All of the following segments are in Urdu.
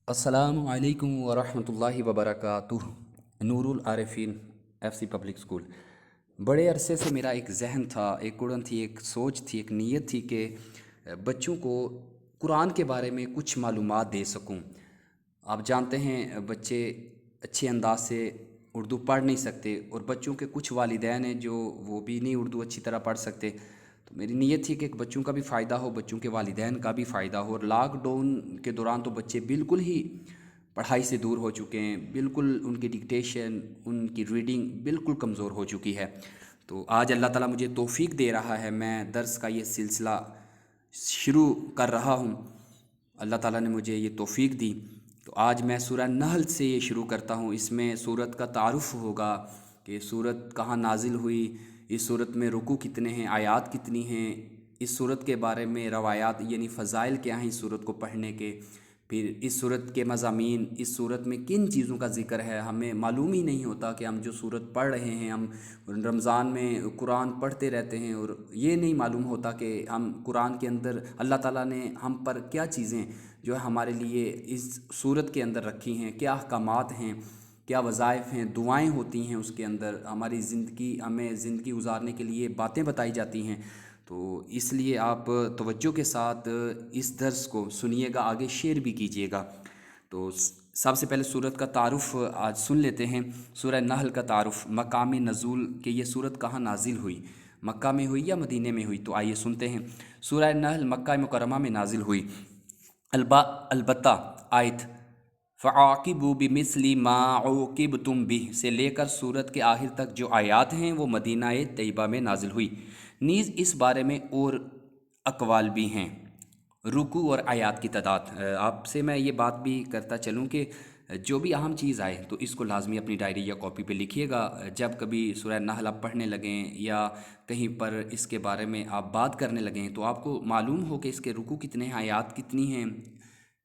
السلام علیکم ورحمۃ اللہ وبرکاتہ۔ نور العارفین ایف سی پبلک اسکول۔ بڑے عرصے سے میرا ایک ذہن تھا، ایک اڑن تھی، ایک سوچ تھی، ایک نیت تھی کہ بچوں کو قرآن کے بارے میں کچھ معلومات دے سکوں۔ آپ جانتے ہیں بچے اچھے انداز سے اردو پڑھ نہیں سکتے، اور بچوں کے کچھ والدین ہیں جو وہ بھی نہیں اردو اچھی طرح پڑھ سکتے۔ تو میری نیت تھی کہ بچوں کا بھی فائدہ ہو، بچوں کے والدین کا بھی فائدہ ہو۔ اور لاک ڈاؤن کے دوران تو بچے بالکل ہی پڑھائی سے دور ہو چکے ہیں، بالکل ان کی ڈکٹیشن، ان کی ریڈنگ بالکل کمزور ہو چکی ہے۔ تو آج اللہ تعالیٰ مجھے توفیق دے رہا ہے، میں درس کا یہ سلسلہ شروع کر رہا ہوں۔ اللہ تعالیٰ نے مجھے یہ توفیق دی۔ تو آج میں سورہ نحل سے یہ شروع کرتا ہوں۔ اس میں سورت کا تعارف ہوگا کہ سورت کہاں نازل ہوئی، اس سورت میں رکوع کتنے ہیں، آیات کتنی ہیں، اس سورت کے بارے میں روایات یعنی فضائل کیا ہیں اس سورت کو پڑھنے کے، پھر اس سورت کے مضامین، اس سورت میں کن چیزوں کا ذکر ہے۔ ہمیں معلوم ہی نہیں ہوتا کہ ہم جو سورت پڑھ رہے ہیں، ہم رمضان میں قرآن پڑھتے رہتے ہیں اور یہ نہیں معلوم ہوتا کہ ہم قرآن کے اندر اللہ تعالیٰ نے ہم پر کیا چیزیں جو ہے ہمارے لیے اس سورت کے اندر رکھی ہیں، کیا احکامات ہیں، کیا وظائف ہیں، دعائیں ہوتی ہیں اس کے اندر، ہماری زندگی، ہمیں زندگی گزارنے کے لیے باتیں بتائی جاتی ہیں۔ تو اس لیے آپ توجہ کے ساتھ اس درس کو سنیے گا، آگے شیئر بھی کیجیے گا۔ تو سب سے پہلے سورت کا تعارف آج سن لیتے ہیں۔ سورہ نحل کا تعارف، مقام نزول، کہ یہ سورت کہاں نازل ہوئی، مکہ میں ہوئی یا مدینے میں ہوئی۔ تو آئیے سنتے ہیں۔ سورہ نحل مکہ مکرمہ میں نازل ہوئی۔ البتہ آیت فَعَاقِبُوا بِمِثْلِ مَا عُوقِبْتُم بِهِ سے لے کر سورت کے آخر تک جو آیات ہیں وہ مدینہ طیبہ میں نازل ہوئی۔ نیز اس بارے میں اور اقوال بھی ہیں۔ رکوع اور آیات کی تعداد، آپ سے میں یہ بات بھی کرتا چلوں کہ جو بھی اہم چیز آئے تو اس کو لازمی اپنی ڈائری یا کاپی پہ لکھیے گا۔ جب کبھی سورہ نحل آپ پڑھنے لگیں یا کہیں پر اس کے بارے میں آپ بات کرنے لگیں تو آپ کو معلوم ہو کہ اس کے رکوع کتنے ہیں، آیات کتنی ہیں،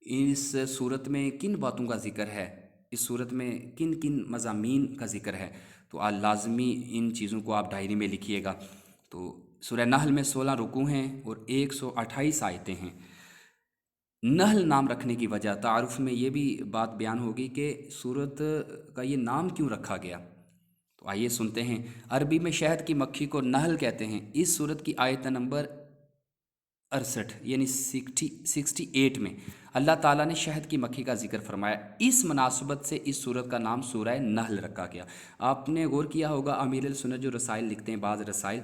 اس صورت میں کن باتوں کا ذکر ہے، اس صورت میں کن کن مضامین کا ذکر ہے۔ تو آج لازمی ان چیزوں کو آپ ڈائری میں لکھیے گا۔ تو سورہ نحل میں 16 رکوع ہیں اور 128 آیتیں ہیں۔ نحل نام رکھنے کی وجہ، تعارف میں یہ بھی بات بیان ہوگی کہ سورت کا یہ نام کیوں رکھا گیا۔ تو آئیے سنتے ہیں۔ عربی میں شہد کی مکھی کو نحل کہتے ہیں۔ اس سورت کی آیت نمبر 68 یعنی 68 میں اللہ تعالیٰ نے شہد کی مکھی کا ذکر فرمایا۔ اس مناسبت سے اس سورت کا نام سورہ نحل رکھا گیا۔ آپ نے غور کیا ہوگا، امیر السنت جو رسائل لکھتے ہیں، بعض رسائل،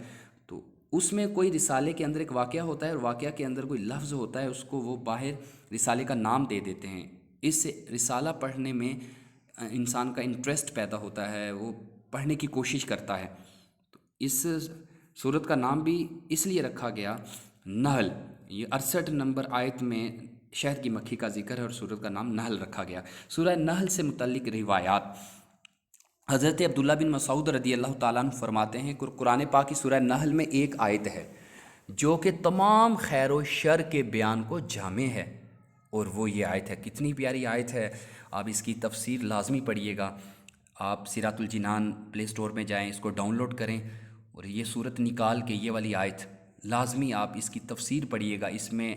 تو اس میں کوئی رسالے کے اندر ایک واقعہ ہوتا ہے اور واقعہ کے اندر کوئی لفظ ہوتا ہے، اس کو وہ باہر رسالے کا نام دے دیتے ہیں۔ اس سے رسالہ پڑھنے میں انسان کا انٹرسٹ پیدا ہوتا ہے، وہ پڑھنے کی کوشش کرتا ہے۔ تو اس سورت کا نام بھی اس لیے رکھا گیا نحل۔ یہ 68 نمبر آیت میں شہد کی مکھی کا ذکر ہے اور سورت کا نام نحل رکھا گیا۔ سورہ نحل سے متعلق روایات، حضرت عبداللہ بن مسعود رضی اللہ تعالیٰ عنہ فرماتے ہیں کہ قرآن پاک کی سورہ نحل میں ایک آیت ہے جو کہ تمام خیر و شر کے بیان کو جامع ہے، اور وہ یہ آیت ہے۔ کتنی پیاری آیت ہے، آپ اس کی تفسیر لازمی پڑھیے گا۔ آپ سیرات الجنان پلے سٹور میں جائیں، اس کو ڈاؤن لوڈ کریں اور یہ صورت نکال کے یہ والی آیت لازمی آپ اس کی تفسیر پڑھیے گا۔ اس میں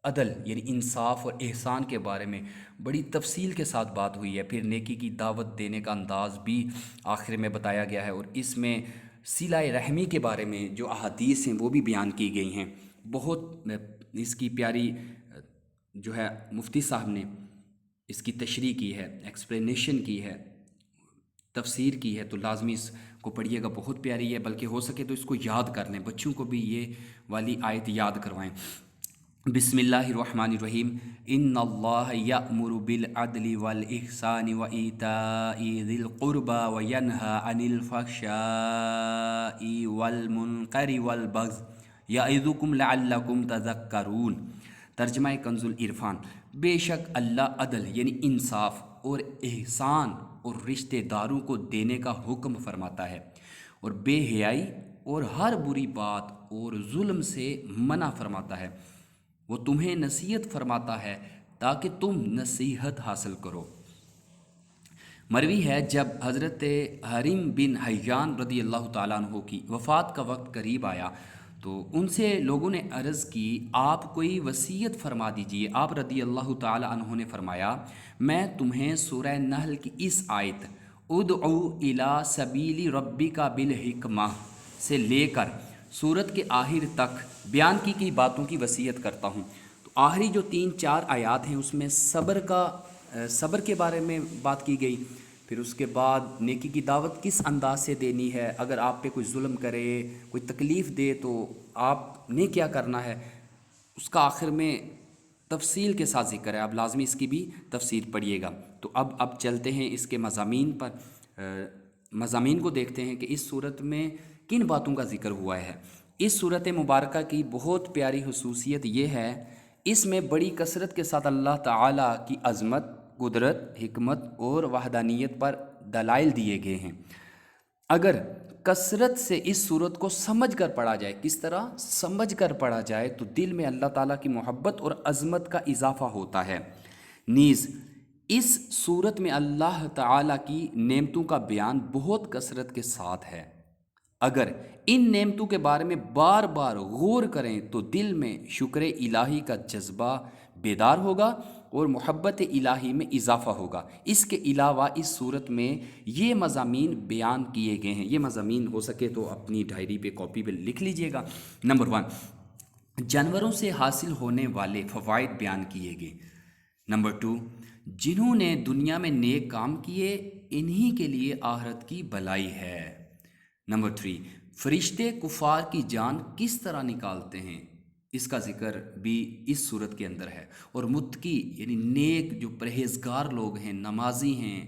عدل یعنی انصاف اور احسان کے بارے میں بڑی تفصیل کے ساتھ بات ہوئی ہے۔ پھر نیکی کی دعوت دینے کا انداز بھی آخر میں بتایا گیا ہے، اور اس میں صلہ رحمی کے بارے میں جو احادیث ہیں وہ بھی بیان کی گئی ہیں۔ بہت اس کی پیاری جو ہے مفتی صاحب نے اس کی تشریح کی ہے، ایکسپلینیشن کی ہے، تفسیر کی ہے۔ تو لازمی اس کو پڑھیے گا، بہت پیاری ہے۔ بلکہ ہو سکے تو اس کو یاد کر لیں، بچوں کو بھی یہ والی آیت یاد کروائیں۔ بسم اللہ الرحمن الرحیم۔ ان اللہ یأمر بالعدل والاحسان وایتاء ذی القربى وینہی عن الفحشاء والمنکر والبغی یعظکم لعلکم تذکرون۔ ترجمہ کنز العرفان۔ بے شک اللہ عدل یعنی انصاف اور احسان اور رشتہ داروں کو دینے کا حکم فرماتا ہے، اور بے حیائی اور ہر بری بات اور ظلم سے منع فرماتا ہے۔ وہ تمہیں نصیحت فرماتا ہے تاکہ تم نصیحت حاصل کرو۔ مروی ہے جب حضرت حریم بن حیان رضی اللہ تعالیٰ عنہ کی وفات کا وقت قریب آیا تو ان سے لوگوں نے عرض کی آپ کوئی وصیت فرما دیجئے۔ آپ رضی اللہ تعالی عنہ نے فرمایا میں تمہیں سورہ نحل کی اس آیت ادعو الی سبیل ربک بالحکمہ سے لے کر سورت کے آخر تک بیان کی گئی باتوں کی وصیت کرتا ہوں۔ تو آخری جو 3-4 آیات ہیں اس میں صبر کے بارے میں بات کی گئی، پھر اس کے بعد نیکی کی دعوت کس انداز سے دینی ہے، اگر آپ پہ کوئی ظلم کرے، کوئی تکلیف دے تو آپ نے کیا کرنا ہے، اس کا آخر میں تفصیل کے ساتھ ذکر ہے۔ اب لازمی اس کی بھی تفسیر پڑھیے گا۔ تو اب چلتے ہیں اس کے مضامین کو دیکھتے ہیں کہ اس صورت میں کن باتوں کا ذکر ہوا ہے۔ اس صورت مبارکہ کی بہت پیاری خصوصیت یہ ہے، اس میں بڑی کثرت کے ساتھ اللہ تعالیٰ کی عظمت، قدرت، حکمت اور وحدانیت پر دلائل دیے گئے ہیں۔ اگر کثرت سے اس صورت کو سمجھ کر پڑھا جائے، کس طرح سمجھ کر پڑھا جائے، تو دل میں اللہ تعالیٰ کی محبت اور عظمت کا اضافہ ہوتا ہے۔ نیز اس صورت میں اللہ تعالیٰ کی نعمتوں کا بیان بہت کثرت کے ساتھ ہے۔ اگر ان نعمتوں کے بارے میں بار بار غور کریں تو دل میں شکر الہی کا جذبہ بیدار ہوگا اور محبت الہی میں اضافہ ہوگا۔ اس کے علاوہ اس صورت میں یہ مضامین بیان کیے گئے ہیں، یہ مضامین ہو سکے تو اپنی ڈائری پہ کاپی پہ لکھ لیجئے گا۔ نمبر 1، جانوروں سے حاصل ہونے والے فوائد بیان کیے گئے۔ نمبر 2، جنہوں نے دنیا میں نیک کام کیے انہی کے لیے آخرت کی بھلائی ہے۔ نمبر 3، فرشتے کفار کی جان کس طرح نکالتے ہیں، اس کا ذکر بھی اس صورت کے اندر ہے۔ اور متقی یعنی نیک جو پرہیزگار لوگ ہیں، نمازی ہیں،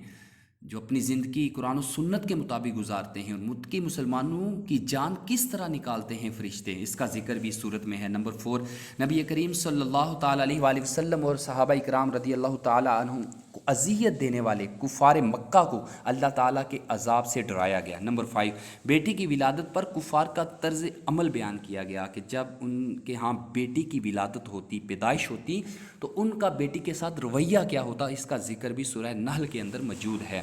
جو اپنی زندگی قرآن و سنت کے مطابق گزارتے ہیں، اور متقی مسلمانوں کی جان کس طرح نکالتے ہیں فرشتے، اس کا ذکر بھی اس صورت میں ہے۔ نمبر 4، نبی کریم صلی اللہ تعالیٰ علیہ وآلہ وسلم اور صحابہ اکرام رضی اللہ تعالیٰ عنہم کو اذیت دینے والے کفار مکہ کو اللہ تعالیٰ کے عذاب سے ڈرایا گیا۔ نمبر 5، بیٹی کی ولادت پر کفار کا طرز عمل بیان کیا گیا کہ جب ان کے ہاں بیٹی کی ولادت ہوتی، پیدائش ہوتی، تو ان کا بیٹی کے ساتھ رویہ کیا ہوتا، اس کا ذکر بھی سورہ نحل کے اندر موجود ہے۔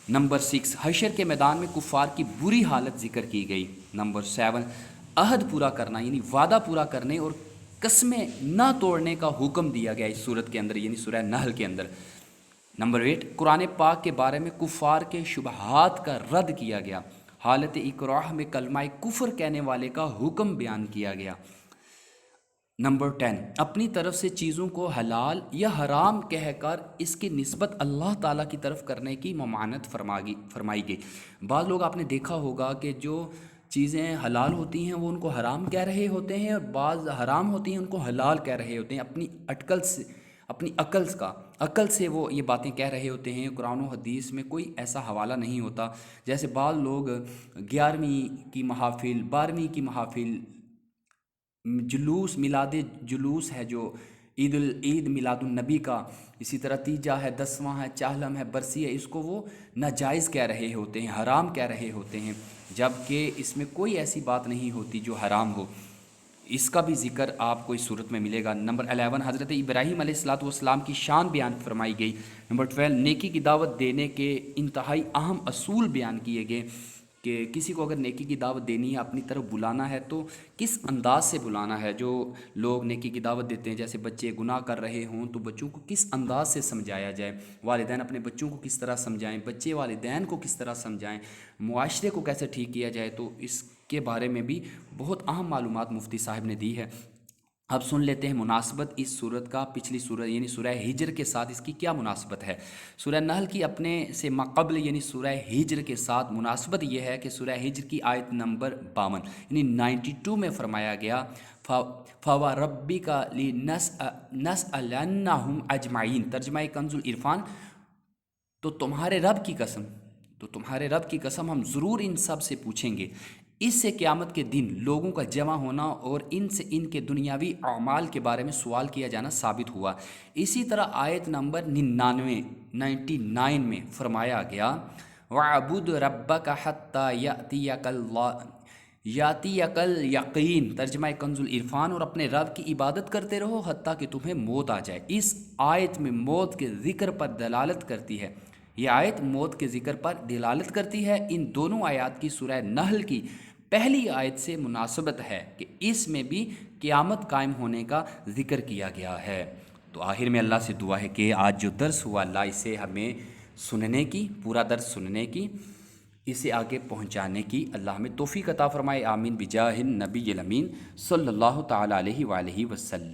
نمبر 6، حشر کے میدان میں کفار کی بری حالت ذکر کی گئی۔ نمبر 7، عہد پورا کرنا یعنی وعدہ پورا کرنے اور قسمیں نہ توڑنے کا حکم دیا گیا اس صورت کے اندر یعنی سورہ نحل کے اندر۔ نمبر 8، قرآن پاک کے بارے میں کفار کے شبہات کا رد کیا گیا۔ حالت اکراہ میں کلمہ کفر کہنے والے کا حکم بیان کیا گیا۔ نمبر 10، اپنی طرف سے چیزوں کو حلال یا حرام کہہ کر اس کی نسبت اللہ تعالیٰ کی طرف کرنے کی ممانعت فرمائی گئی۔ بعض لوگ آپ نے دیکھا ہوگا کہ جو چیزیں حلال ہوتی ہیں وہ ان کو حرام کہہ رہے ہوتے ہیں، اور بعض حرام ہوتی ہیں ان کو حلال کہہ رہے ہوتے ہیں، اپنی عقل سے وہ یہ باتیں کہہ رہے ہوتے ہیں۔ قرآن و حدیث میں کوئی ایسا حوالہ نہیں ہوتا۔ جیسے بعض لوگ 11ویں کی محافل، 12ویں کی محافل، جلوس میلاد جلوس ہے جو عید میلاد النبی کا، اسی طرح تیجا ہے، 10واں ہے، چاہلم ہے، برسی ہے، اس کو وہ ناجائز کہہ رہے ہوتے ہیں، حرام کہہ رہے ہوتے ہیں، جبکہ اس میں کوئی ایسی بات نہیں ہوتی جو حرام ہو۔ اس کا بھی ذکر آپ کو اس صورت میں ملے گا۔ نمبر 11، حضرت ابراہیم علیہ السلام کی شان بیان فرمائی گئی۔ نمبر 12، نیکی کی دعوت دینے کے انتہائی اہم اصول بیان کیے گئے کہ کسی کو اگر نیکی کی دعوت دینی ہے، اپنی طرف بلانا ہے تو کس انداز سے بلانا ہے۔ جو لوگ نیکی کی دعوت دیتے ہیں، جیسے بچے گناہ کر رہے ہوں تو بچوں کو کس انداز سے سمجھایا جائے، والدین اپنے بچوں کو کس طرح سمجھائیں، بچے والدین کو کس طرح سمجھائیں، معاشرے کو کیسے ٹھیک کیا جائے، تو اس کے بارے میں بھی بہت اہم معلومات مفتی صاحب نے دی ہے۔ اب سن لیتے ہیں مناسبت اس صورت کا پچھلی صورت یعنی سورہ ہجر کے ساتھ اس کی کیا مناسبت ہے۔ سورہ نحل کی اپنے سے ماقبل یعنی سورہ ہجر کے ساتھ مناسبت یہ ہے کہ سورہ ہجر کی آیت نمبر 52 یعنی 92 میں فرمایا گیا فَوَرَبِّكَ لِنَسْأَلَنَّهُمْ أَجْمَعِينَ، ترجمہ کنز العرفان، تو تمہارے رب کی قسم ہم ضرور ان سب سے پوچھیں گے۔ اس سے قیامت کے دن لوگوں کا جمع ہونا اور ان سے ان کے دنیاوی اعمال کے بارے میں سوال کیا جانا ثابت ہوا۔ اسی طرح آیت نمبر 99 میں فرمایا گیا وَعْبُدْ رَبَّكَ حَتَّى یَأْتِیَکَ الْیَقِین، ترجمہ کنز العرفان، اور اپنے رب کی عبادت کرتے رہو حتیٰ کہ تمہیں موت آ جائے۔ اس آیت میں موت کے ذکر پر دلالت کرتی ہے، یہ آیت موت کے ذکر پر دلالت کرتی ہے۔ ان دونوں آیات کی سورہ نحل کی پہلی آیت سے مناسبت ہے کہ اس میں بھی قیامت قائم ہونے کا ذکر کیا گیا ہے۔ تو آخر میں اللہ سے دعا ہے کہ آج جو درس ہوا اللہ اسے ہمیں سننے کی، پورا درس سننے کی، اسے آگے پہنچانے کی اللہ ہمیں توفیق عطا فرمائے، آمین بجاہ النبی الامین صلی اللہ تعالی علیہ وآلہ وسلم۔